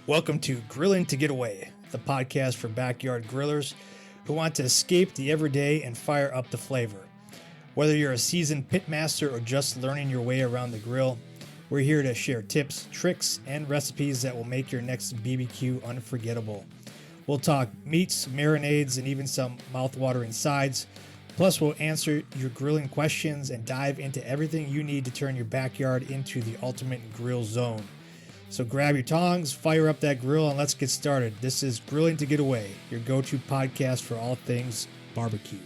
Welcome to Grilling to Get Away, the podcast for backyard grillers who want to escape the everyday and fire up the flavor. Whether you're a seasoned pitmaster or just learning your way around the grill, we're here to share tips, tricks, and recipes that will make your next BBQ unforgettable. We'll talk meats, marinades, and even some mouth-watering sides. Plus, we'll answer your grilling questions and dive into everything you need to turn your backyard into the ultimate grill zone. So grab your tongs, fire up that grill, and let's get started. This is Grilling to Get Away, your go-to podcast for all things barbecue.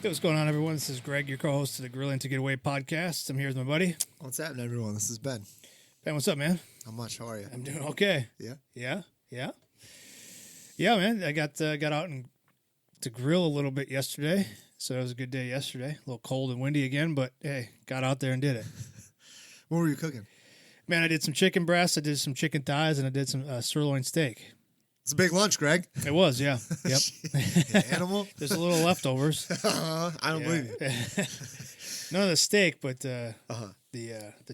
Hey, what's going on, everyone? This is Greg, your co-host of the Grilling to Get Away podcast. I'm here with my buddy. What's happening, everyone? This is Ben. Ben, what's up, man? Not much. How are you? I'm doing okay. Yeah? Yeah, man. I got out and to grill a little bit yesterday, so it was a good day yesterday. A little cold and windy again, but hey, got out there and did it. What were you cooking? Man, I did some chicken breasts, I did some chicken thighs, and I did some sirloin steak. It's a big lunch, Greg. It was, yeah. Yep. Animal? There's a little leftovers. I don't believe you. None of the steak, but the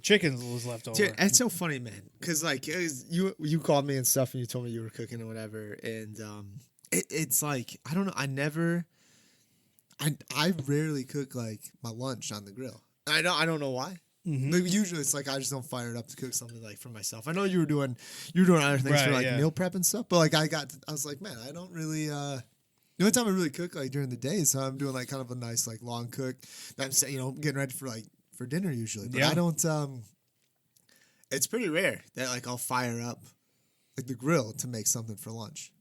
chicken was left over. Dude, it's so funny, man, because like you called me and stuff, and you told me you were cooking or whatever, and it's like I don't know. I rarely cook like my lunch on the grill. I don't know why. Mm-hmm. Like, usually it's like I just don't fire it up to cook something like for myself. I know you were doing other things right, for like yeah. meal prep and stuff, but like I was like, man, I don't really. The only time I really cook like during the day is I'm doing like kind of a nice like long cook. I'm getting ready for dinner usually, but I don't. It's pretty rare that like I'll fire up like the grill to make something for lunch.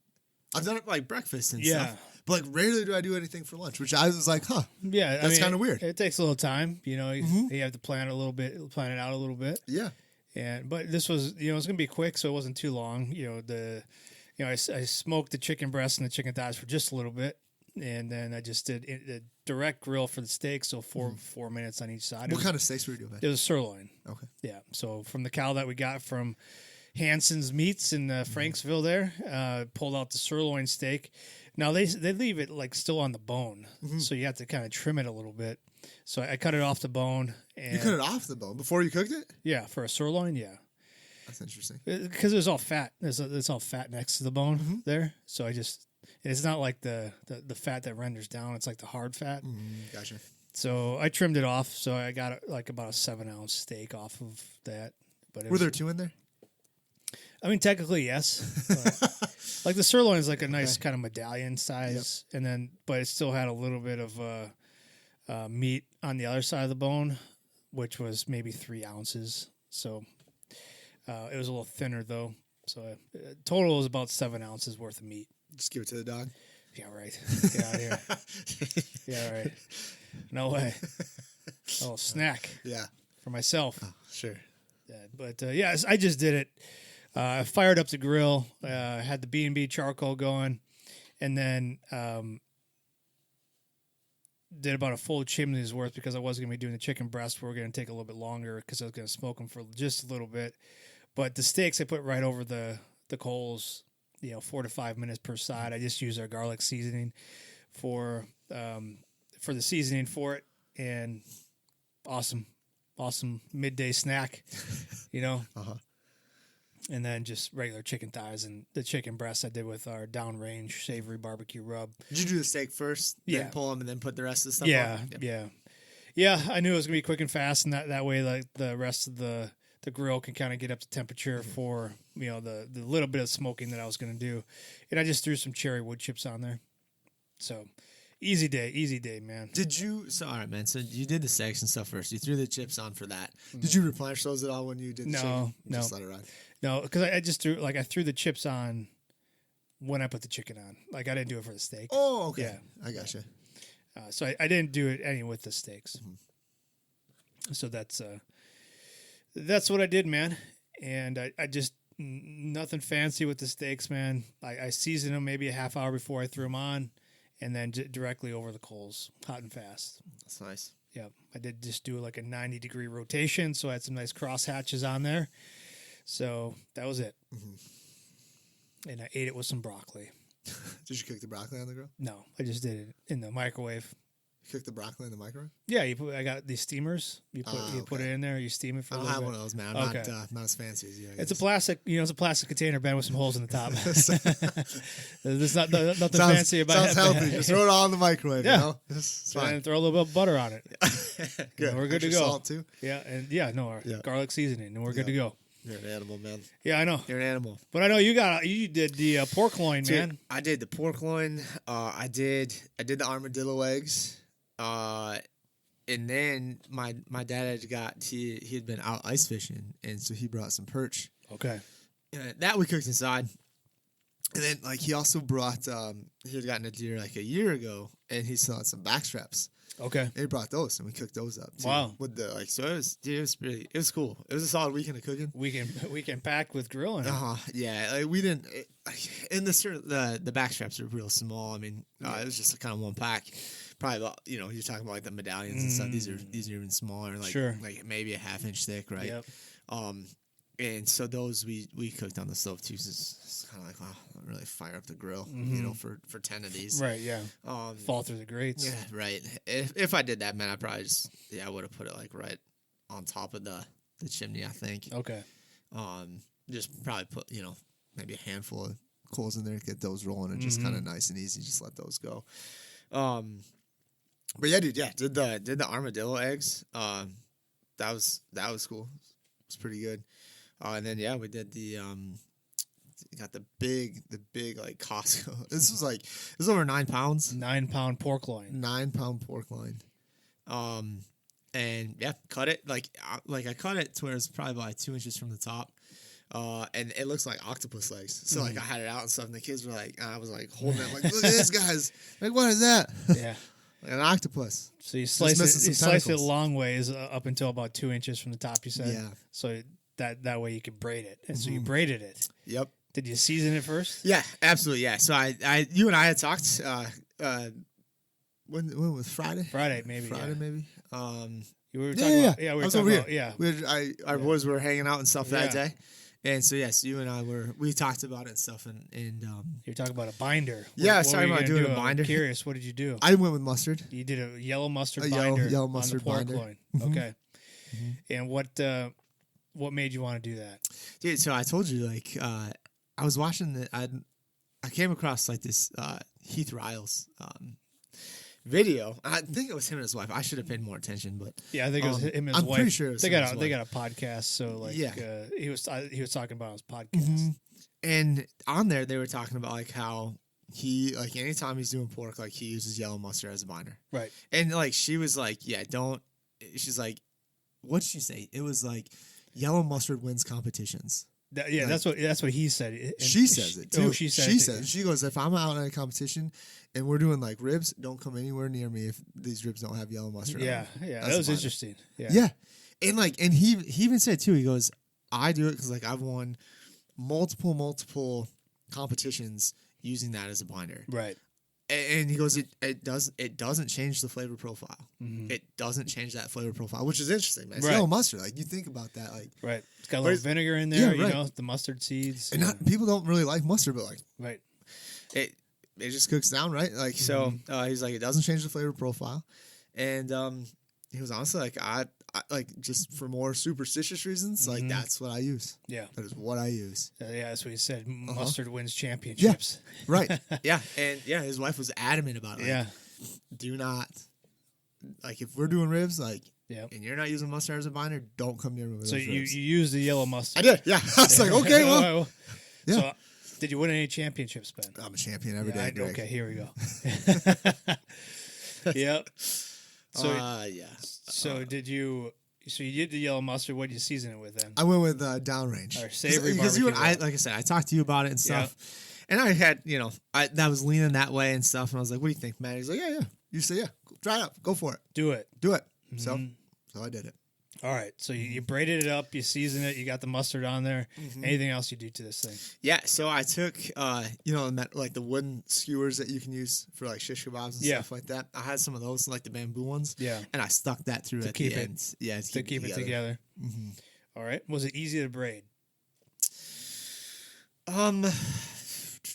I've done it for like breakfast and stuff. But like rarely do I do anything for lunch, which I was like, huh. Yeah, that's kind of weird. It takes a little time, you know. You have to plan it out a little bit. Yeah. But this was, it was gonna be quick, so it wasn't too long. I smoked the chicken breast and the chicken thighs for just a little bit, and then I just did a direct grill for the steak, so 4 minutes on each side. What kind of steaks were you doing, man? It was sirloin. Okay. Yeah. So from the cow that we got from Hanson's Meats in Franksville there, pulled out the sirloin steak. Now they leave it like still on the bone, so you have to kind of trim it a little bit. So I cut it off the bone. And you cut it off the bone before you cooked it? Yeah, for a sirloin, yeah. That's interesting. Because there's all fat. It's all fat next to the bone there. So it's not like the fat that renders down. It's like the hard fat. Gotcha. So I trimmed it off. So I got like about a 7-ounce steak off of that. But were there 2 in there? I mean, technically, yes. Like the sirloin is like a nice kind of medallion size, but it still had a little bit of meat on the other side of the bone, which was maybe 3 ounces. So it was a little thinner though. So total was about 7 ounces worth of meat. Just give it to the dog. Yeah, right. Get out of here. Yeah, right. No way. A little snack. Yeah. For myself. Oh, sure. But I just did it. I fired up the grill, had the B&B charcoal going, and then did about a full chimney's worth because I was going to be doing the chicken breast. We were going to take a little bit longer because I was going to smoke them for just a little bit. But the steaks I put right over the coals, 4 to 5 minutes per side. I just use our garlic seasoning for the seasoning for it, and awesome midday snack, Uh-huh. And then just regular chicken thighs and the chicken breasts I did with our downrange savory barbecue rub. Did you do the steak first, then pull them, and then put the rest of the stuff on? Yeah. I knew it was gonna be quick and fast, and that way, like the rest of the grill can kind of get up to temperature for the little bit of smoking that I was gonna do, and I just threw some cherry wood chips on there. So easy day, man. All right, man. So you did the steaks and stuff first. You threw the chips on for that. Did you replenish those at all when you did the chicken? No. Just let it ride. No, because I just I threw the chips on when I put the chicken on. Like, I didn't do it for the steak. Oh, okay. Yeah. I gotcha. So I didn't do it any with the steaks. So that's what I did, man. And I just, nothing fancy with the steaks, man. I seasoned them maybe a half hour before I threw them on, and then directly over the coals, hot and fast. That's nice. Yeah, I did just do like a 90-degree rotation, so I had some nice cross hatches on there. So that was it. And I ate it with some broccoli. Did you cook the broccoli on the grill? No, I just did it in the microwave. Cook the broccoli in the microwave? Yeah, I got these steamers. You put it in there. You steam it for a little bit. I don't have one of those, man. I'm not as fancy as you. It's a plastic, it's a plastic container, Ben, with some holes in the top. There's nothing fancy about it. Sounds healthy. Just throw it all in the microwave. Yeah, it's fine. And throw a little bit of butter on it. Good. We're good Extra to go. Salt too. Yeah, and garlic seasoning, and we're good to go. You're an animal, man. Yeah, I know. You're an animal. But I know you did the pork loin, man. I did the pork loin. I did the armadillo eggs. And then my dad he had been out ice fishing, and so he brought some perch. Okay. That we cooked inside. And then he also brought he had gotten a deer a year ago, and he still had some back straps. Okay. And he brought those, and we cooked those up too. Wow. With the so it was cool. It was a solid weekend of cooking. Weekend packed with grilling. Yeah. We didn't. And the back straps are real small. I mean, it was just kind of one pack. Probably about, you're talking about the medallions and stuff. These are even smaller, like maybe a half-inch thick, right? Yep. And so those we cooked on the stove too. So it's kind of like, wow, I don't really fire up the grill, for 10 of these. Right. Yeah. Fall through the grates. Yeah. Right. If I did that, man, I probably I would have put it right on top of the chimney, I think. Okay. Just probably put maybe a handful of coals in there, get those rolling, and just kind of nice and easy. Just let those go. But yeah, dude, did the armadillo eggs. That was cool. It was pretty good. And then we did got the big Costco. This was over 9 pounds. 9 pound pork loin. 9 pound pork loin. And cut it I cut it to where it's probably about 2 inches from the top. And it looks like octopus legs. So I had it out and stuff, and the kids were I was holding it, look at this, guys. What is that? Yeah. An octopus. So you slice it long ways up until about 2 inches from the top, you said? Yeah. So that way you could braid it. And so you braided it. Yep. Did you season it first? Yeah, absolutely. Yeah. So you and I had talked, when was Friday? Friday, maybe. Maybe. You were talking about, we were talking about, our boys were hanging out and stuff that day. And so, yes, you and I we talked about it and stuff. And you're talking about a binder. Yeah, I was talking about doing a binder. I'm curious, what did you do? I went with mustard. You did a yellow mustard binder. Yellow mustard on the pork binder. loin. Okay. And what made you want to do that? Dude, so I told you, I was watching I came across this Heath Riles video. I think it was him and his wife. I should have paid more attention, but yeah, I think it was him and his wife. I'm pretty sure it was they got a podcast. So he was talking about his podcast, and on there they were talking about how he anytime he's doing pork, he uses yellow mustard as a binder, right? And she was don't. She's what'd she say? It was yellow mustard wins competitions. That's what he said. And she says it too. She says she goes, if I'm out in a competition and we're doing ribs, don't come anywhere near me if these ribs don't have yellow mustard. Yeah, on them. That was interesting. Yeah, and he even said too. He goes, I do it because I've won multiple competitions using that as a binder. Right. And he goes, it doesn't change the flavor profile. It doesn't change that flavor profile, which is interesting, man. It's yellow mustard. You think about that, right. It's got a little vinegar in there, right. The mustard seeds. And people don't really like mustard, but right. It just cooks down, right? So he's it doesn't change the flavor profile, and he was honestly I just for more superstitious reasons, that's what I use. Yeah, that is what I use. That's what he said. Mustard wins championships. Yeah, right. Yeah, and his wife was adamant about it. Do not if we're doing ribs, and you're not using mustard as a binder, don't come near me with so those you ribs. you use the yellow mustard. I did. Yeah, I was okay, well, yeah. So, did you win any championships, Ben? I'm a champion every day. Greg. Okay, here we go. Yep. So So did you? So you did the yellow mustard. What did you season it with then? I went with downrange. Or savory because barbecue. like I said, I talked to you about it and stuff, and I had I was leaning that way and stuff, and I was like, "What do you think, man?" He's like, "Yeah." You say, "Yeah, try it up, go for it, do it." So I did it. All right, so you braided it up, you seasoned it, you got the mustard on there. Anything else you do to this thing? Yeah, so I took, the wooden skewers that you can use for shish kebabs and stuff like that. I had some of those, the bamboo ones. Yeah, and I stuck that through at the end. Yeah, to keep it together. All right, was it easy to braid?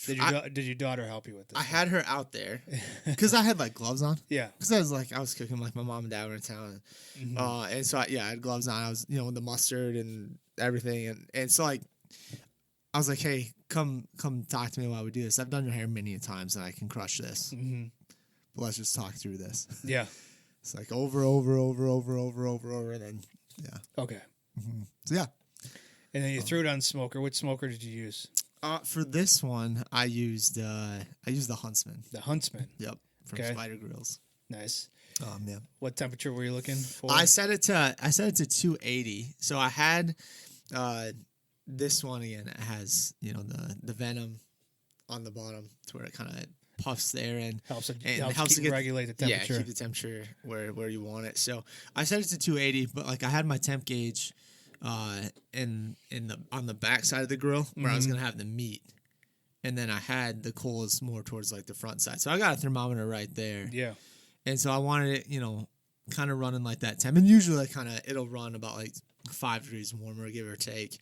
Did your daughter help you with this? I had her out there because I had like gloves on. Yeah. Because I was cooking like my mom and dad were in town. And so I had gloves on. I was, with the mustard and everything. And so like, I was like, hey, come talk to me while we do this. I've done your hair many times and I can crush this. But let's just talk through this. Yeah. It's like over, and then, yeah. Okay. So, yeah. And then you threw it on smoker. Which smoker did you use? For this one, I used the Huntsman. The Huntsman. Yep. From Spider Grills. Nice. Yeah. What temperature were you looking for? I set it to 280. So I had this one again. It has the venom on the bottom to where it kind of puffs there and helps to regulate the temperature. Yeah, keep the temperature where you want it. So I set it to 280, but like I had my temp gauge on the back side of the grill where I was gonna have the meat, and then I had the coals more towards like the front side. So I got a thermometer right there. Yeah, and so I wanted it, kind of running like that temp, and usually it'll run about like 5 degrees warmer, give or take.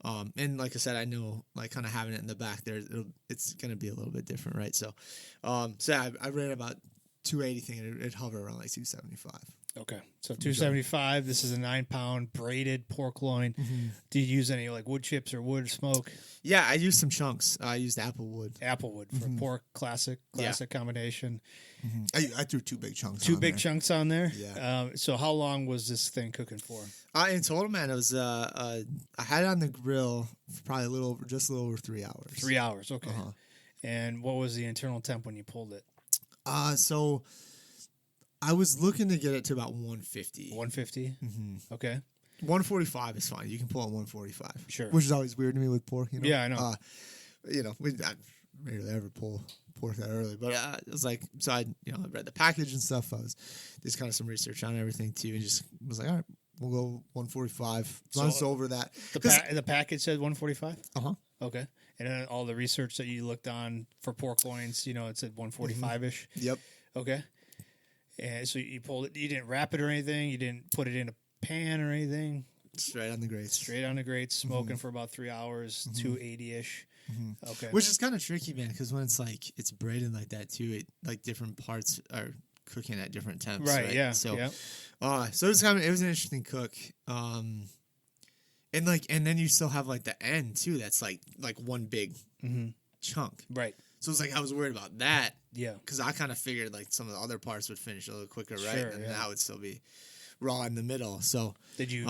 And like I said, I know like kind of having it in the back there, it's gonna be a little bit different, right? So, I ran about 280 thing, and it hovered around like 275. Okay, so 275. This is a 9-pound braided pork loin. Do you use any like wood chips or wood smoke? Yeah, I used some chunks. I used applewood. Applewood for pork, classic combination. I threw 2 big chunks. Two big chunks on there. Yeah. So how long was this thing cooking for? In total, man, it was I had it on the grill for probably just a little over 3 hours. 3 hours. Okay. And what was the internal temp when you pulled it? So I was looking to get it to about 150. 150? Okay. 145 is fine. You can pull at 145. Sure. Which is always weird to me with pork, Yeah, I know. I rarely ever pull pork that early. But it was like, so I read the package and stuff. I was did kind of some research on everything too, and just was like, all right, we'll go 145. As long as it's over that. The package said 145? Okay. And then all the research that you looked on for pork loins, it said 145-ish? Yep. Okay. And so you pulled it. You didn't wrap it or anything? You didn't put it in a pan or anything? Straight on the grates. Straight on the grates, smoking for about 3 hours, 280-ish. Okay. Which is kind of tricky, man, because when it's braided like that too, it like different parts are cooking at different temps. Right. Yeah. So, yeah. So it was an interesting cook. And then you still have like the end too. That's like one big chunk. Right. So it's like I was worried about that. Yeah. Because I kind of figured like some of the other parts would finish a little quicker, right? Sure, And that would still be raw in the middle. So did you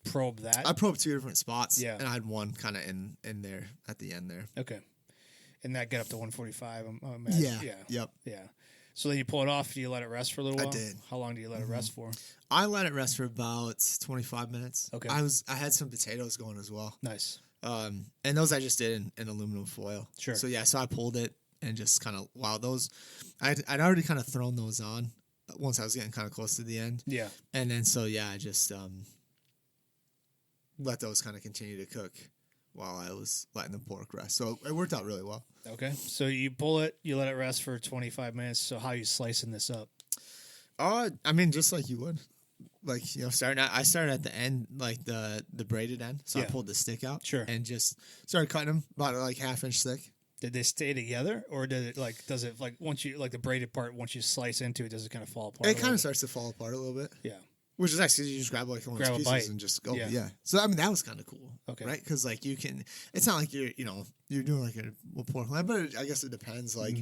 probe that? I probed 2 different spots. Yeah. And I had one kind of in there at the end there. Okay. And that got up to 145. Yeah. Yep. Yeah. So then you pull it off. Do you let it rest for a little while? I did. How long do you let it rest for? I let it rest for about 25 minutes. Okay. I had some potatoes going as well. Nice. And those I just did in aluminum foil. Sure. So so I pulled it and just kind of those. I'd already kind of thrown those on once I was getting kind of close to the end. Yeah. And then I just let those kind of continue to cook while I was letting the pork rest. So it worked out really well. Okay. So you pull it, you let it rest for 25 minutes. So how are you slicing this up? I mean, just like you would. Like, I started at the end, like the braided end. So I pulled the stick out. Sure. And just started cutting them about like half-inch thick. Did they stay together, or does it once you the braided part, once you slice into it, does it kind of fall apart? It kind of starts to fall apart a little bit. Yeah. Which is actually, you just grab like one of those pieces and just go. Yeah. So, I mean, that was kind of cool. Okay. Right? Because, like, it's not like you're doing like a pork loin, but I guess it depends, like,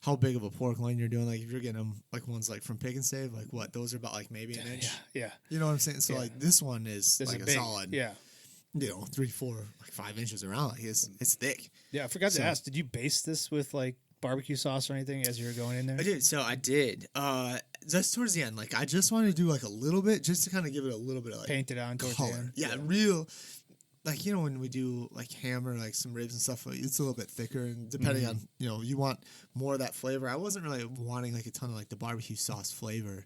how big of a pork loin you're doing. Like, if you're getting them, like, ones like from Pick and Save, like, what? Those are about, like, maybe an inch. Yeah. You know what I'm saying? So, like, this one is like a big, solid, 3, 4, like 5 inches around. Like, it's thick. Yeah, I forgot to ask, did you baste this with, like, barbecue sauce or anything as you were going in there? I did. So I did. Just towards the end, like I just wanted to do like a little bit, just to kind of give it a little bit of like paint it on towards color. the end. Yeah, real. Like when we do like ham or like some ribs and stuff, like, it's a little bit thicker, and depending on you want more of that flavor. I wasn't really wanting like a ton of like the barbecue sauce flavor.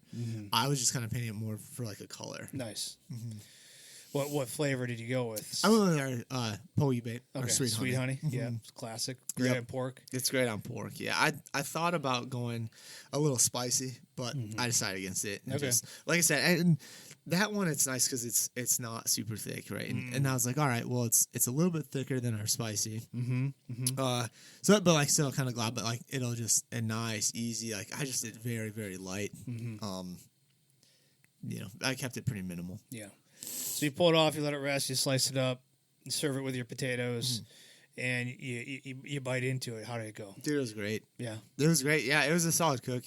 I was just kind of painting it more for like a color. Nice. What flavor did you go with? I went with our Poe bait, or sweet honey. Yeah, it's classic. Great on pork. It's great on pork. Yeah, I thought about going a little spicy, but I decided against it. And just, like I said, and That one, it's nice because it's not super thick, right? And I was like, all right, well, it's a little bit thicker than our spicy. So, but like still kind of glad, but like it'll just a nice, easy. Like I just did very, very light. I kept it pretty minimal. Yeah. So you pull it off, you let it rest, you slice it up, you serve it with your potatoes, and you bite into it. How did it go? Dude, it was great. Yeah. It was great. Yeah, it was a solid cook.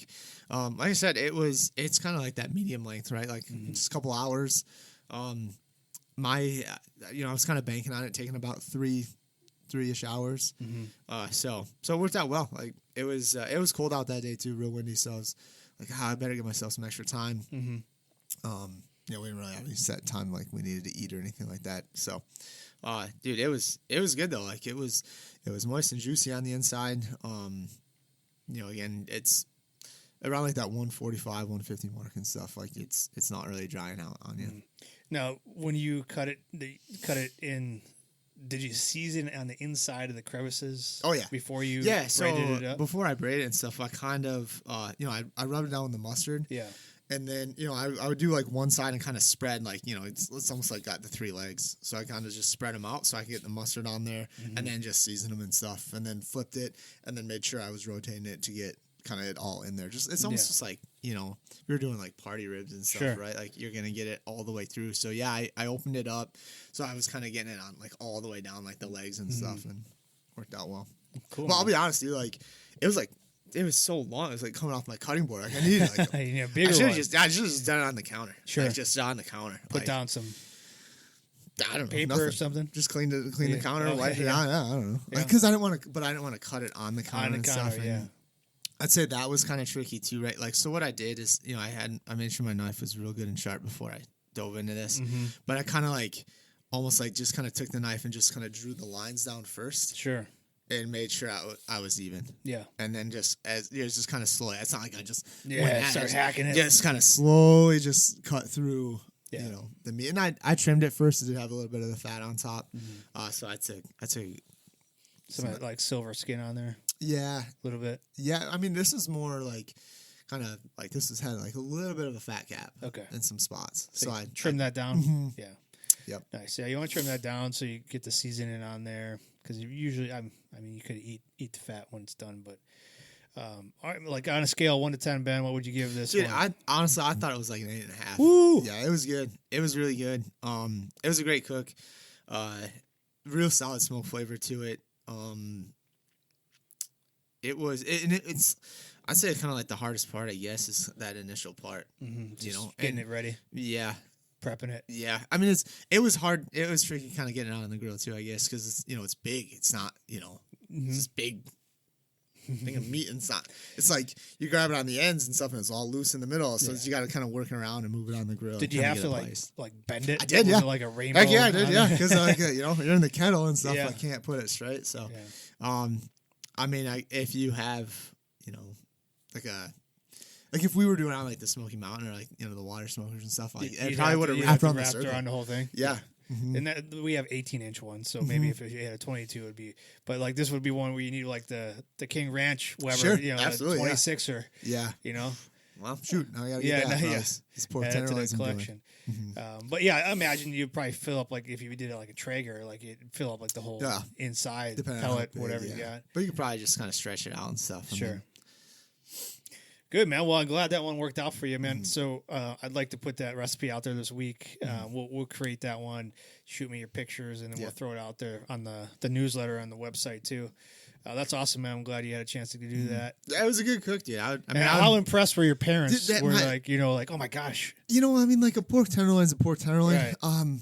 Like I said, it's kind of like that medium length, right? Like just a couple hours. I was kind of banking on it taking about three-ish hours. So it worked out well. Like it was cold out that day too, real windy. So I was like, I better give myself some extra time. We didn't really have any set time like we needed to eat or anything like that. So, dude, it was good though. Like it was moist and juicy on the inside. Again, it's around like that 145, 150 mark and stuff. Like it's not really drying out on you. Now, when you cut it in, did you season on the inside of the crevices? Oh yeah, before you braided it up? Before I braided it and stuff, I kind of I rubbed it down with the mustard. Yeah. And then, I would do like one side and kind of spread like, it's almost like got the three legs. So I kind of just spread them out so I could get the mustard on there and then just season them and stuff. And then flipped it and then made sure I was rotating it to get kind of it all in there. It's almost just like, you're doing like party ribs and stuff, right? Like you're going to get it all the way through. So yeah, I opened it up. So I was kind of getting it on like all the way down like the legs and stuff and worked out well. Cool. Well, I'll be honest with you, like it was so long. It was like coming off my cutting board. Like I needed like bigger. I should have just done it on the counter. Sure, like, just on the counter. Put down some paper nothing. Or something. Just clean the counter, wipe it out. I don't know. Yeah. Because I didn't want to cut it on the counter. On the counter, stuff. yeah. I'd say that was kind of tricky too, right? Like so, what I did is I made sure my knife was real good and sharp before I dove into this. But I kind of like almost like just kind of took the knife and just kind of drew the lines down first. Sure. And made sure I was even. Yeah. And then just it was just kind of slow. It's not like I just start hacking it. Just kind of slowly just cut through, the meat. And I trimmed it first to have a little bit of the fat on top. So I took some like silver skin on there. Yeah. A little bit. Yeah. I mean, this is more like kind of like this has had like a little bit of a fat cap. Okay. In some spots. So I trimmed that down. Yeah. Yep. Nice. Yeah, you want to trim that down so you get the seasoning on there because usually, you could eat the fat when it's done, but like on a scale of 1 to 10, Ben, what would you give this? Dude, one? I thought it was like an 8.5. Woo! Yeah, it was good. It was really good. It was a great cook. Real solid smoke flavor to it. It's I'd say kind of like the hardest part, I guess, is that initial part. Getting it ready. Yeah. Prepping it. Yeah. I mean, it was hard. It was tricky kind of getting it out on the grill too, I guess, because it's big. It's not, it's this big thing of meat and it's not. It's like you grab it on the ends and stuff and it's all loose in the middle. So you got to kind of work around and move it on the grill. Did you have to like bend it? I did, yeah. Like a rainbow? Heck yeah, I did, yeah. Because you're in the kettle and stuff. I can't put it straight. So, if you have, like if we were doing it on like the Smoky Mountain or like the water smokers and stuff, like it probably would have wrapped around the circle. Around the whole thing. Yeah. And that we have 18-inch ones, so maybe if you had a 22, it would be. But like this would be one where you need like the King Ranch Weber, sure, absolutely, 26er. Yeah. Well, shoot, now I gotta get that. This poor tenderloins collection. But yeah, I imagine you'd probably fill up like if you did it like a Traeger, like you'd fill up like the whole inside pellet, whatever you got. But you could probably just kind of stretch it out and stuff. Sure. Good, man. Well, I'm glad that one worked out for you, man. So I'd like to put that recipe out there this week. We'll create that one, shoot me your pictures, and then we'll throw it out there on the newsletter on the website too. That's awesome, man. I'm glad you had a chance to do that. That was a good cook, dude. How impressed were your parents? Were like, oh my gosh. Like a pork tenderloin's a pork tenderloin. Right.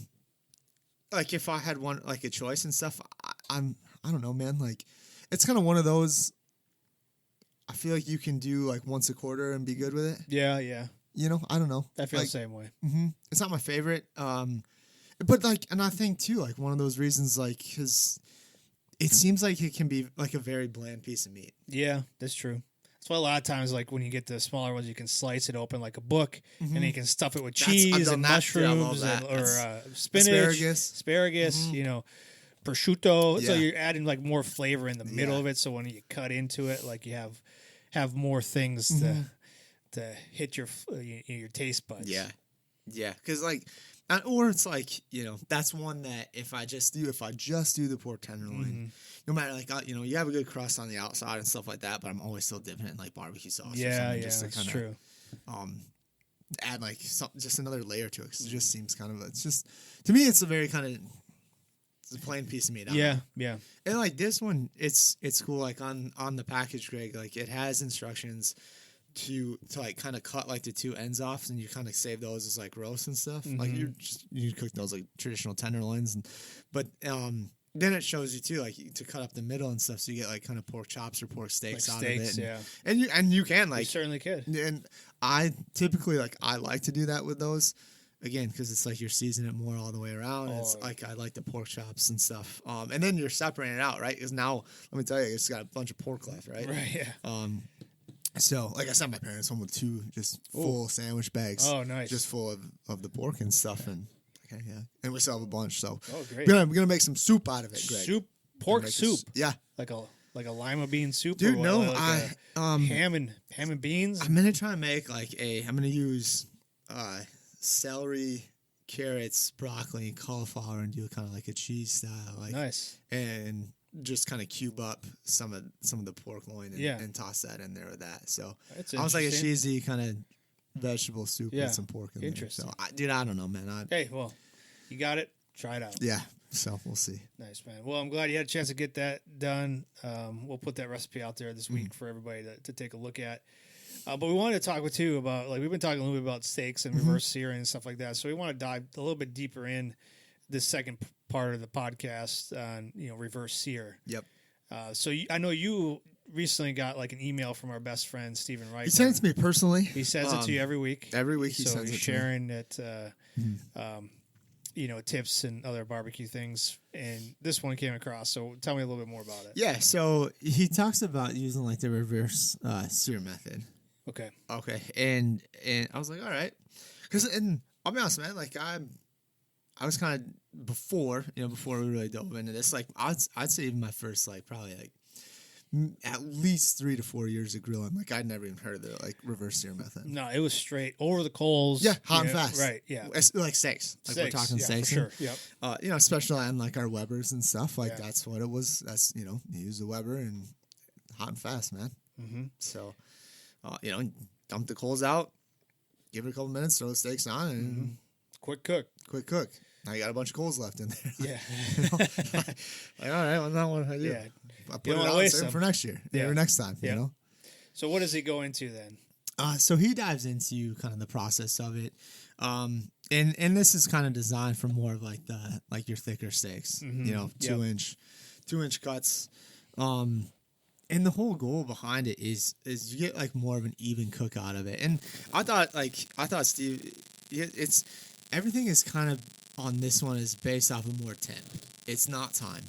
Like if I had one, like a choice and stuff, I don't know, man. Like it's kind of one of those. I feel like you can do like once a quarter and be good with it. Yeah, yeah. I don't know. I feel the same way. It's not my favorite. But like, and I think too, like one of those reasons, like, because it seems like it can be like a very bland piece of meat. Yeah, that's true. That's why a lot of times, like when you get the smaller ones, you can slice it open like a book, and then you can stuff it with cheese and mushrooms or spinach, asparagus. Prosciutto. So you're adding like more flavor in the middle of it. So when you cut into it, like you have more things to hit your taste buds. Yeah. Yeah, because like, or it's like, you know, that's one that if I just do the pork tenderloin, no matter like, you know, you have a good crust on the outside and stuff like that, but I'm always still dipping it in like barbecue sauce or something just to kind of true. Add like just another layer to it, because it just seems kind of, it's just, to me it's a very kind of, it's a plain piece of meat. Yeah. And like this one, it's cool. Like on the package, Greg, like it has instructions to like kind of cut like the two ends off, and you kind of save those as like roast and stuff. Like you cook those like traditional tenderloins, but then it shows you too, like to cut up the middle and stuff, so you get like kind of pork chops or pork steaks like out of it. Yeah, and you can like, you certainly could. And I typically I like to do that with those. Again, because it's like you're seasoning it more all the way around. It's like I like the pork chops and stuff. And then you're separating it out, right? Because now, let me tell you, it's got a bunch of pork left, right? Right, yeah. So, like I sent my parents home with 2 just full sandwich bags. Oh, nice. Just full of the pork and stuff. And okay, yeah. And we still have a bunch. So, great. We're gonna make some soup out of it, Greg. Soup? Pork soup? Yeah. Like a lima bean soup? Dude, or no. like ham and beans? I'm going to try and make like I'm going to use celery, carrots, broccoli, and cauliflower, and do kind of like a cheese style, like nice, and just kind of cube up some of the pork loin and toss that in there with that. So I was like a cheesy kind of vegetable soup with some pork in there. So dude, I don't know, man. Hey, well, you got it. Try it out. Yeah. So we'll see. Nice, man. Well, I'm glad you had a chance to get that done. We'll put that recipe out there this week for everybody to take a look at. But we wanted to talk with you about, like, we've been talking a little bit about steaks and reverse searing and stuff like that. So we want to dive a little bit deeper in this second part of the podcast on, reverse sear. Yep. So I know you recently got like an email from our best friend, Stephen Wright. He sends it to me personally. He sends it to you every week. Every week he so sends it he's to me. sharing it, tips and other barbecue things. And this one came across. So tell me a little bit more about it. Yeah. So he talks about using like the reverse sear method. Okay. And I was like, all right. And I'll be honest, man, like I was kind of before we really dove into this, like I'd say even my first, like probably like at least 3 to 4 years of grilling, like I'd never even heard of the like reverse sear method. No, it was straight over the coals. Yeah, hot and fast. Right, yeah. It's like steaks. Like we're talking steaks. For sure. Yep. Especially on like our Webers and stuff. Like that's what it was. That's you use the Weber and hot and fast, man. Mm-hmm. So, dump the coals out, give it a couple minutes, throw the steaks on, and quick cook. Now you got a bunch of coals left in there. Yeah. Like, all right, well, now what do I do? Yeah. I put it out and save it for next year. Yeah. Or next time, you know? So what does he go into then? So he dives into kind of the process of it. And this is kind of designed for more of like your thicker steaks, 2-inch cuts. And the whole goal behind it is you get like more of an even cook out of it. And I thought Steve, it's everything is kind of on this one is based off of more temp. It's not time.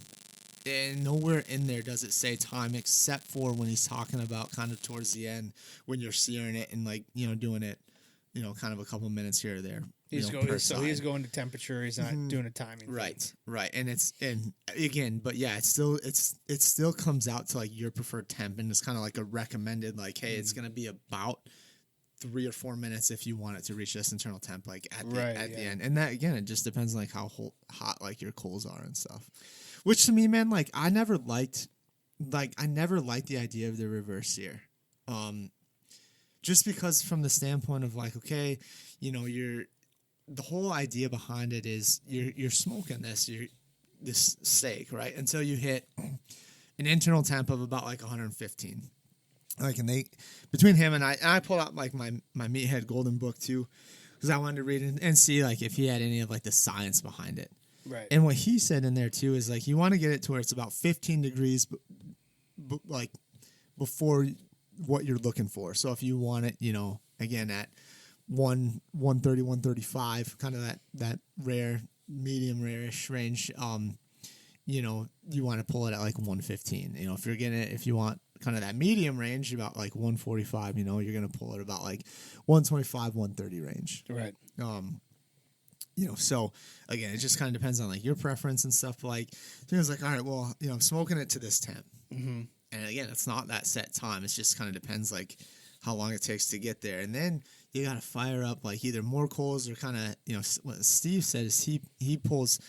And nowhere in there does it say time except for when he's talking about kind of towards the end when you're searing it and like, doing it, kind of a couple minutes here or there. He's going to temperature. He's not doing a timing. Right. And again, but yeah, it still comes out to like your preferred temp, and it's kind of like a recommended, like, hey, it's going to be about 3 or 4 minutes if you want it to reach this internal temp, like at the end. And that, again, it just depends on like how hot like your coals are and stuff. Which to me, man, like I never liked the idea of the reverse sear. Just because from the standpoint of like, okay, the whole idea behind it is you're smoking this steak, right? Until you hit an internal temp of about like 115. Like, and between him and I pulled out like my Meathead Golden Book too, because I wanted to read it and see like if he had any of like the science behind it. Right. And what he said in there too is like you want to get it to where it's about 15 degrees, like before what you're looking for. So if you want it, again at 130, 135, kind of that rare, medium rare-ish range, you want to pull it at like 115. If you want kind of that medium range, about like 145, you're going to pull it about like 125, 130 range. Right. So again, it just kind of depends on like your preference and stuff. Like, things like, all right, well, I'm smoking it to this temp. Mm-hmm. And again, it's not that set time. It just kind of depends like how long it takes to get there. And then you gotta fire up like either more coals or kind of, you know, what Steve said is he pulls,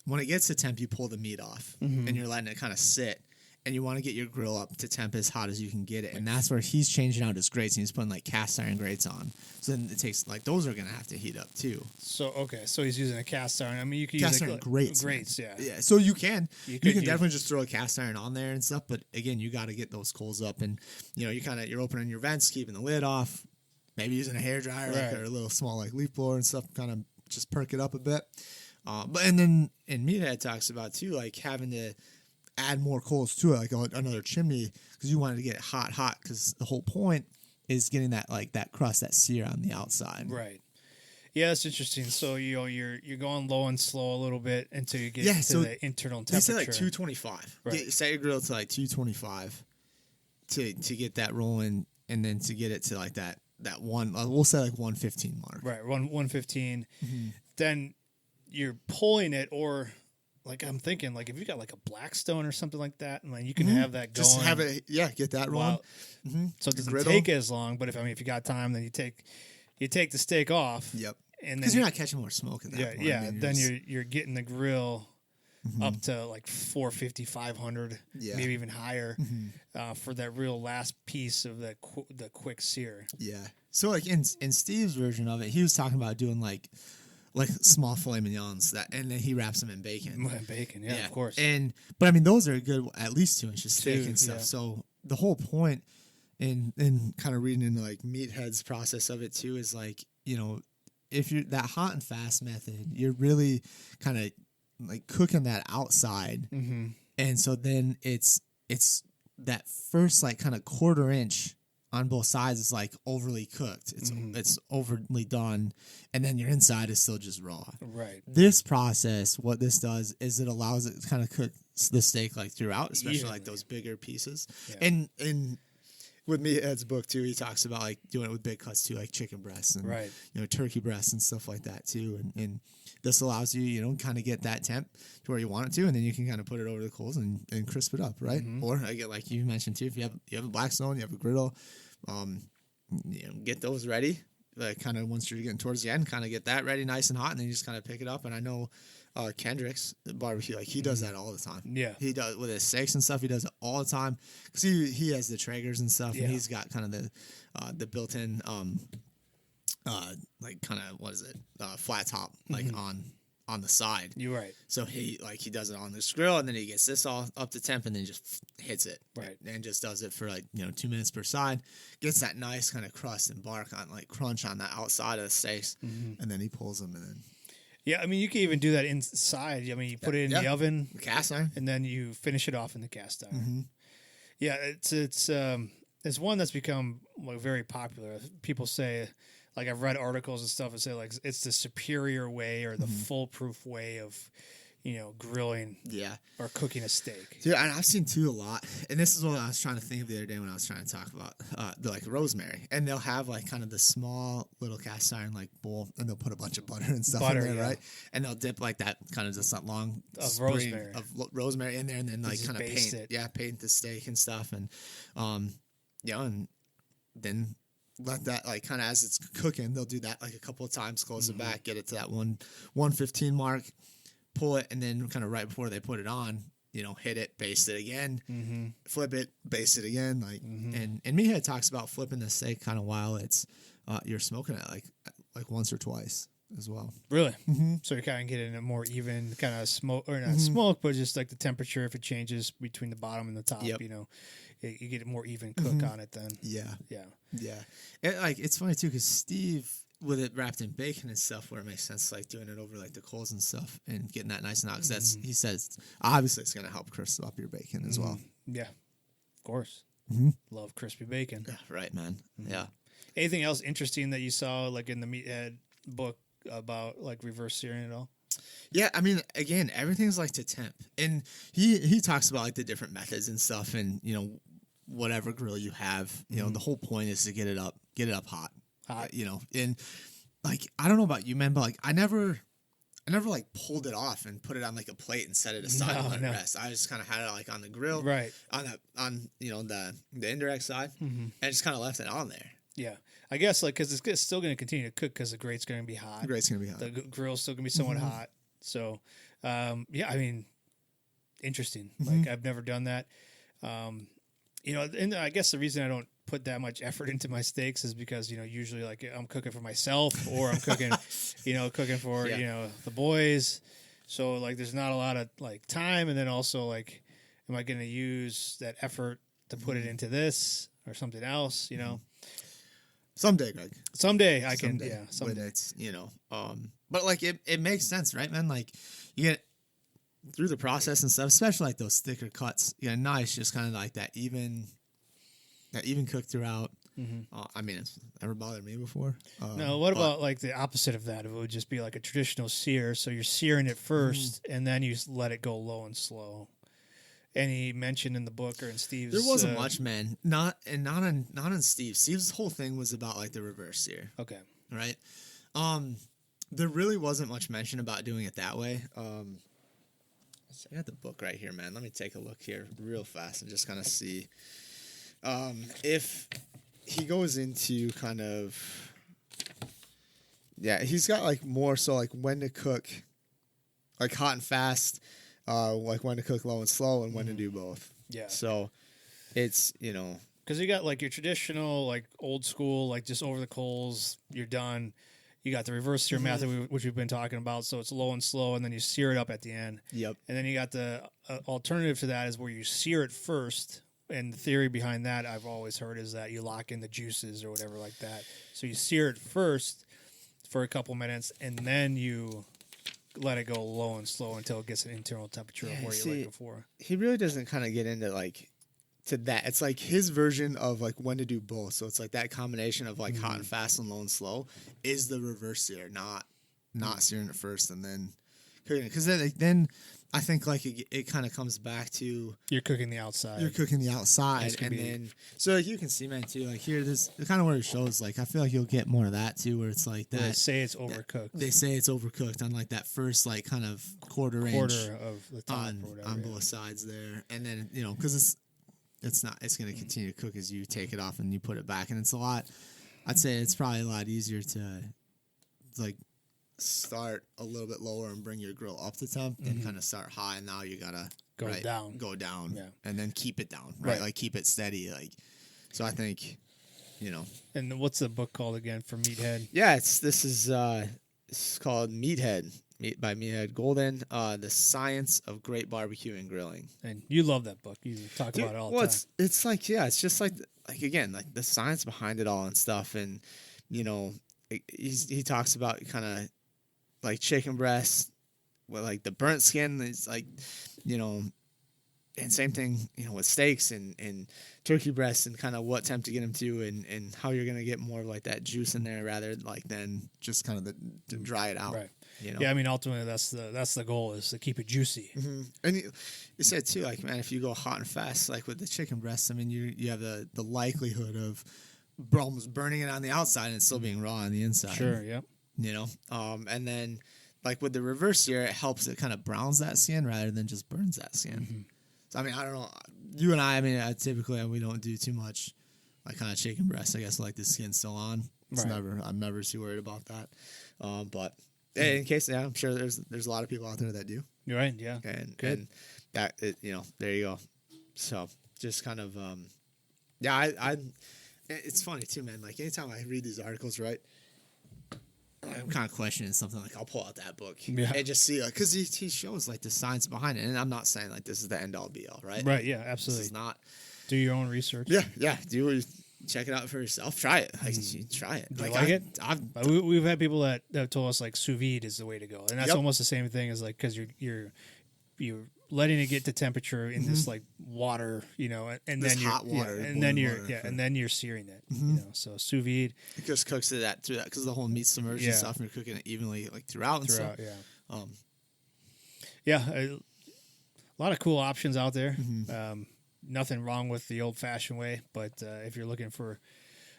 when it gets to temp, you pull the meat off and you're letting it kind of sit. And you want to get your grill up to temp as hot as you can get it. And that's where he's changing out his grates and he's putting like cast iron grates on. So then it takes like those are going to have to heat up too. So, okay. So he's using a cast iron. I mean, you can cast use iron grates. Grates, yeah. Yeah. So you can use, definitely just throw a cast iron on there and stuff. But again, you got to get those coals up and, you know, you're opening your vents, keeping the lid off, maybe using a hairdryer like, or a little small like leaf blower and stuff, kind of just perk it up a bit. And then Meathead talks about too, like having to add more coals to it, like another chimney, because you wanted to get it hot, because the whole point is getting that like that crust, that sear on the outside. Right. Yeah, that's interesting. So you're going low and slow a little bit until you get to the internal temperature. They say like 225. Right. Set your grill to like 225 to get that rolling, and then to get it to like that one. We'll say like 115 mark. Right, 115. Then you're pulling it, or like I'm thinking, like if you got like a Blackstone or something like that, and like you can have that going. Just have it, get that rolling. So it doesn't take as long. But if you got time, then you take the steak off. Yep. And because you're not catching more smoke at that point. Yeah. I mean, then you're getting the grill up to like 450, 500, maybe even higher, for that real last piece of the quick sear. Yeah. So like in Steve's version of it, he was talking about doing like small filet mignons and then he wraps them in bacon. Bacon, yeah, of course. But I mean, those are good, at least 2 inches thick and stuff. Yeah. So the whole point in kind of reading into like Meathead's process of it too is like, you know, if you're that hot and fast method, you're really kind of like cooking that outside. And so then it's that first like kind of quarter inch on both sides is like overly cooked. It's overly done, and then your inside is still just raw. Right. This process, what this does is it allows it to kind of cook the steak like throughout, especially like those bigger pieces. Yeah. And with Meathead's book too, he talks about like doing it with big cuts too, like chicken breasts and you know, turkey breasts and stuff like that too. And this allows you, you know, kind of get that temp to where you want it to, and then you can kind of put it over the coals and crisp it up, right? Or I get like you mentioned too, if you have a Blackstone, you have a griddle, you know, get those ready. Like kind of once you're getting towards the end, kind of get that ready, nice and hot, and then you just kind of pick it up. And I know Kendrick's barbecue, like he does that all the time. Yeah, he does with his steaks and stuff. He does it all the time because he has the Traegers and stuff, and he's got kind of the built-in like kind of what is it flat top like on the side. You're right. So he does it on this grill, and then he gets this all up to temp, and then just hits it. Right. And just does it for like, you know, 2 minutes per side. Gets that nice kind of crust and bark on like crunch on the outside of the steaks, and then he pulls them and then. Yeah, I mean, you can even do that inside. I mean, you put it in the oven, the cast iron, and then you finish it off in the cast iron. Yeah, it's one that's become like very popular. People say, like I've read articles and stuff that say like it's the superior way or the foolproof way of, you know, grilling or cooking a steak. Dude, and I've seen too a lot, and this is what I was trying to think of the other day when I was trying to talk about the like rosemary, and they'll have like kind of the small little cast iron like bowl, and they'll put a bunch of butter and stuff in there, right? And they'll dip like that kind of just that long of rosemary in there, and then like kind of paint the steak and stuff, and and then let that like kind of as it's cooking, they'll do that like a couple of times, close it back, get it to that 115 mark. Pull it, and then kind of right before they put it on, you know, hit it, baste it again, flip it, baste it again, like. And Meathead talks about flipping the steak kind of while it's you're smoking it like once or twice as well. Really? So you're kind of getting a more even kind of smoke, or not smoke, but just like the temperature if it changes between the bottom and the top. You know, you get a more even cook on it then. Yeah. It's funny too because Steve, with it wrapped in bacon and stuff, where it makes sense, like doing it over like the coals and stuff and getting that nice and hot. Because he says, obviously it's going to help crisp up your bacon as well. Yeah, of course. Love crispy bacon. Yeah, right, man. Yeah. Anything else interesting that you saw, like in the Meathead book about like reverse searing at all? Yeah, I mean, again, everything's like to temp, and he talks about like the different methods and stuff, and you know, whatever grill you have, you know, the whole point is to get it up hot. You know, and like I don't know about you, man, but like I never like pulled it off and put it on like a plate and set it aside and let it rest. I just kind of had it like on the grill, right, on you know the indirect side, and just kind of left it on there. Yeah, I guess like because it's still going to continue to cook because the grate's going to be hot. The grate's going to be hot. The grill's still going to be somewhat hot. So, yeah, I mean, interesting. Like I've never done that. You know, and I guess the reason I don't put that much effort into my steaks is because, you know, usually like I'm cooking for myself or I'm cooking, you know, cooking for, you know, the boys. So like there's not a lot of like time. And then also like, am I going to use that effort to put it into this or something else, you know? Someday, Greg. Someday I can, yeah. Someday. When it's, you know, but like it makes sense, right, man? Like you get through the process and stuff, especially like those thicker cuts, you know, nice, just kind of like that even cook throughout. I mean, it's never bothered me before. No, what about like the opposite of that? It would just be like a traditional sear. So you're searing it first, and then you let it go low and slow. Any mention in the book or in Steve's? There wasn't much, man. Not in Steve. Steve's whole thing was about like the reverse sear. Okay. Right. There really wasn't much mention about doing it that way. I got the book right here, man. Let me take a look here real fast and just kind of see if he goes into kind of, yeah, he's got like more so like when to cook, like hot and fast, like when to cook low and slow, and when to do both. Yeah. So it's, you know, because you got like your traditional, like old school, like just over the coals, you're done. You got the reverse sear method, which we've been talking about. So it's low and slow, and then you sear it up at the end. Yep. And then you got the alternative to that is where you sear it first. And the theory behind that I've always heard is that you lock in the juices or whatever like that. So you sear it first for a couple minutes, and then you let it go low and slow until it gets an internal temperature of where you like it before. He really doesn't kind of get into like to that. It's like his version of like when to do both. So it's like that combination of like hot and fast and low and slow is the reverse sear, not searing it first and then cooking it. Because then I think like it kind of comes back to you're cooking the outside. You're cooking the outside, and then so like you can see, man, too. Like here, this kind of where it shows. Like I feel like you'll get more of that too, where it's like that. They say it's overcooked. They say it's overcooked on like that first like kind of quarter of the top on or whatever, on both sides there, and then you know because it's going to continue to cook as you take it off and you put it back, and it's a lot. I'd say it's probably a lot easier to like start a little bit lower and bring your grill up to temp and kind of start high, and now you gotta go down yeah, and then keep it down, right? Like keep it steady, like. So I think, you know. And what's the book called again for Meathead? Yeah, this is called Meathead by Meathead Golden, The Science of Great Barbecue and Grilling. And you love that book. You talk about it all the time. It's like, yeah, it's just like again, like the science behind it all and stuff, and you know, he talks about kind of like chicken breast, well, like the burnt skin is like, you know, and same thing, you know, with steaks and turkey breasts and kind of what temp to get them to and how you're going to get more of like that juice in there rather like than just kind of to dry it out. Right. You know? Yeah, I mean, ultimately that's the goal is to keep it juicy. Mm-hmm. And you said too, like, man, if you go hot and fast, like with the chicken breast, I mean, you have the likelihood of almost burning it on the outside and still being raw on the inside. Sure. Yep. You know, and then like with the reverse sear, it helps. It kind of browns that skin rather than just burns that skin. Mm-hmm. So I mean, I don't know. You and I mean, typically we don't do too much like kind of chicken breast. I guess like the skin's still on. I'm never too worried about that. But in case, yeah, I'm sure there's a lot of people out there that do. You're right. Yeah. And that you know, there you go. So just kind of yeah, I it's funny too, man. Like anytime I read these articles, right, I'm kind of questioning something. Like I'll pull out that book and just see, like, because he shows like the science behind it. And I'm not saying like this is the end all be all, right? Right. Yeah. Absolutely. This is not. Do your own research. Yeah. Check it out for yourself. Try it. Like try it. Do you like it? We've had people that have told us like sous vide is the way to go, and that's almost the same thing as like because you're letting it get to temperature in this like water, you know, and this then you're hot water, and then you're searing it, you know. So sous vide it just cooks through that because the whole meat's submerged and stuff, and you're cooking it evenly like throughout and stuff. A lot of cool options out there. Nothing wrong with the old-fashioned way, but if you're looking for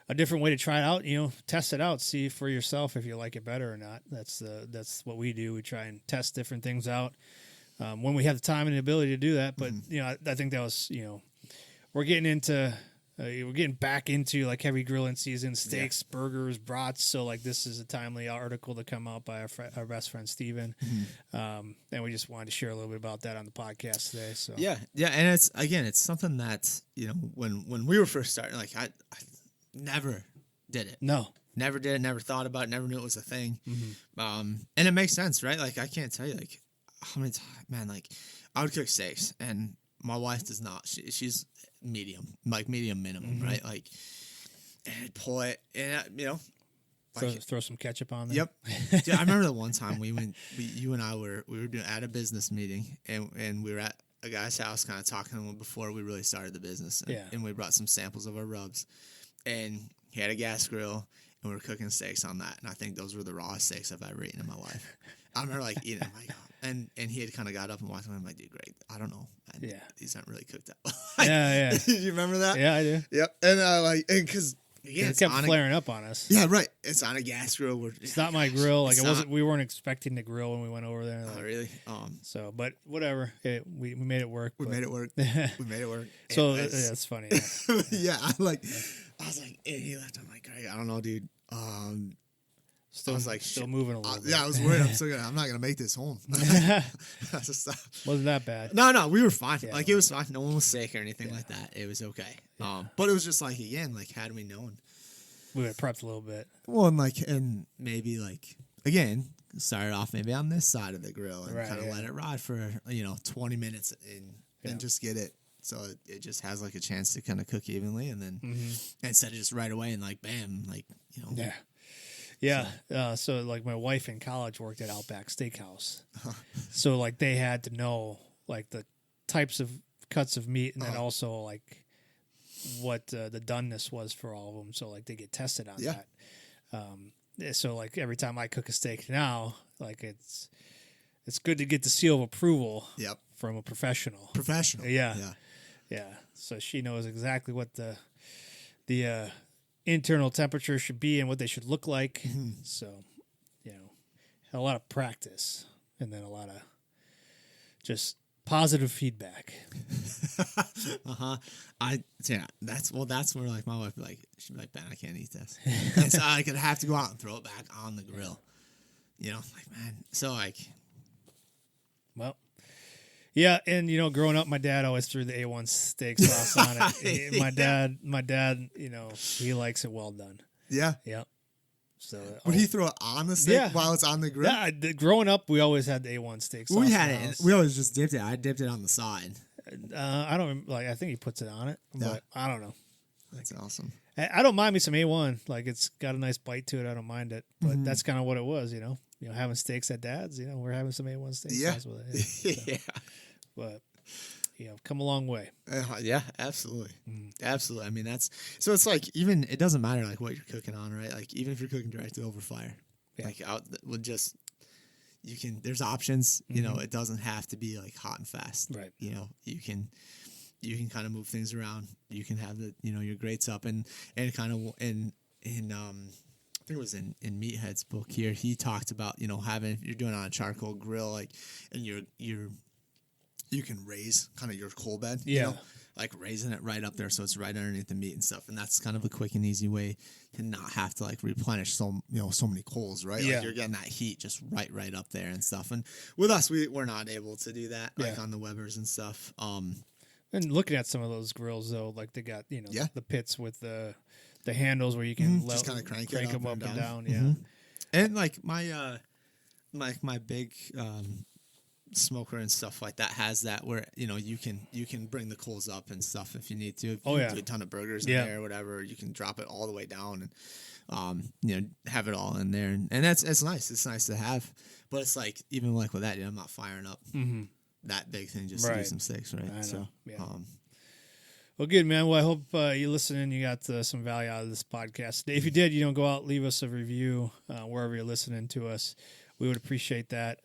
a different way to try it out, you know, test it out, see for yourself if you like it better or not. That's what we do. We try and test different things out when we have the time and the ability to do that. But you know, I think that was, you know, we're getting into we're getting back into like heavy grilling season, steaks, burgers, brats. So like this is a timely article to come out by our best friend Steven. And we just wanted to share a little bit about that on the podcast today. So yeah, and it's something that when we were first starting, like I never did it. No. Never did it, never thought about it, never knew it was a thing. And it makes sense, right? Like, I can't tell you, like, how many times, man, like, I would cook steaks, and my wife does not. She's medium, like, medium minimum, right? Like, and I'd pull it, and, like, throw some ketchup on there. Yep. Dude, I remember the one time you and I were doing at a business meeting, and we were at a guy's house kind of talking to him before we really started the business. And we brought some samples of our rubs, and he had a gas grill. And we were cooking steaks on that, and I think those were the rawest steaks I've ever eaten in my life. I remember like eating them, like, and he had kind of got up and walked away. I'm like, dude, Greg, I don't know, man. Yeah, these aren't really cooked up. Yeah. Do you remember that? Yeah, I do. Yep. And because it kept flaring up on us. Yeah, right. It's on a gas grill. It's not my grill. Like it wasn't. We weren't expecting to grill when we went over there. Like, oh, really? So, but whatever. We made it work. We made it work. We made it work. So it's funny. Yeah, I was like, and he left. I'm like, Greg, I don't know, dude. Still, I was like, still moving a little bit. Yeah, I was worried. I'm not gonna make this home. Wasn't that bad? No, we were fine. Yeah, like it was fine. No one was sick or anything like that. It was okay. But it was just like again, like had we known, we would have prepped a little bit. Well, and maybe like again, started off maybe on this side of the grill and kind of let it ride for 20 minutes and just get it. So it just has like a chance to kind of cook evenly, and then instead of just right away and like bam, like Yeah. So like my wife in college worked at Outback Steakhouse, so like they had to know like the types of cuts of meat, and then also like what the doneness was for all of them. So like they get tested on that. So like every time I cook a steak now, like it's good to get the seal of approval. From a professional. Yeah. So she knows exactly what the internal temperature should be and what they should look like. So, a lot of practice and then a lot of just positive feedback. That's where like my wife would be like, she'd be like, Ben, I can't eat this. And so I could have to go out and throw it back on the grill. Like, man. So like, well, yeah, and growing up, my dad always threw the A1 steak sauce on it. My dad, he likes it well done. Yeah. So would he throw it on the steak while it's on the grill? Yeah, growing up, we always had the A1 steak sauce. We had it. We always just dipped it. I dipped it on the side. I don't I think he puts it on it, but I don't know. That's awesome. I don't mind me some A1. Like it's got a nice bite to it. I don't mind it, but that's kind of what it was. Having steaks at Dad's. We're having some A1 steak sauce with it. So. But come a long way. Yeah, absolutely. Absolutely. I mean, so it's like, even, it doesn't matter like what you're cooking on, right? Like even if you're cooking directly over fire, like out with just, there's options, it doesn't have to be like hot and fast. Right. You can kind of move things around. You can have your grates up and kind of, I think it was in Meathead's book here, he talked about, having, if you're doing it on a charcoal grill, like, and you can raise kind of your coal bed, like raising it right up there so it's right underneath the meat and stuff. And that's kind of a quick and easy way to not have to like replenish so many coals, right? Yeah. Like you're getting that heat just right up there and stuff. And with us, we're not able to do that, like on the Webers and stuff. And looking at some of those grills though, like they got, the pits with the handles where you can just kind of crank them up and down. And like my big smoker and stuff like that has that where you can bring the coals up and stuff if you need to. If you do a ton of burgers in there or whatever, you can drop it all the way down and have it all in there, and it's nice. It's nice to have, but it's like even like with that, I'm not firing up that big thing just to do some steaks, right? So well, good, man. Well, I hope you listening. You got some value out of this podcast today. If you did, go out, leave us a review wherever you're listening to us. We would appreciate that.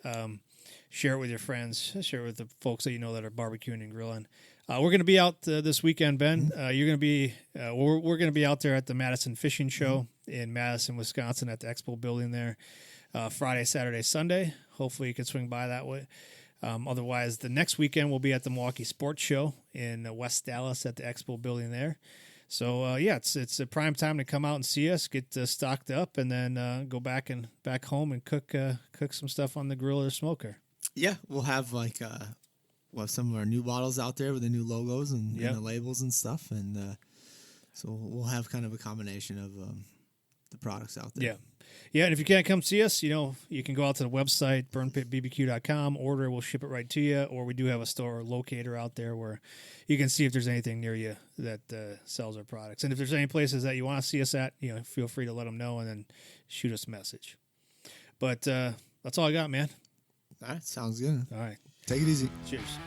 Share it with your friends. Share it with the folks that that are barbecuing and grilling. We're going to be out this weekend, Ben. You're going to be. We're going to be out there at the Madison Fishing Show in Madison, Wisconsin, at the Expo building there. Friday, Saturday, Sunday. Hopefully, you can swing by that way. Otherwise, the next weekend we'll be at the Milwaukee Sports Show in West Dallas at the Expo building there. So it's a prime time to come out and see us, get stocked up, and then go back home and cook some stuff on the grill or smoker. Yeah, we'll have some of our new bottles out there with the new logos and the labels and stuff, and so we'll have kind of a combination of the products out there. Yeah, and if you can't come see us, you can go out to the website, burnpitbbq.com, order, we'll ship it right to you, or we do have a store locator out there where you can see if there's anything near you that sells our products. And if there's any places that you want to see us at, feel free to let them know and then shoot us a message. But that's all I got, man. All right, sounds good. All right. Take it easy. Cheers.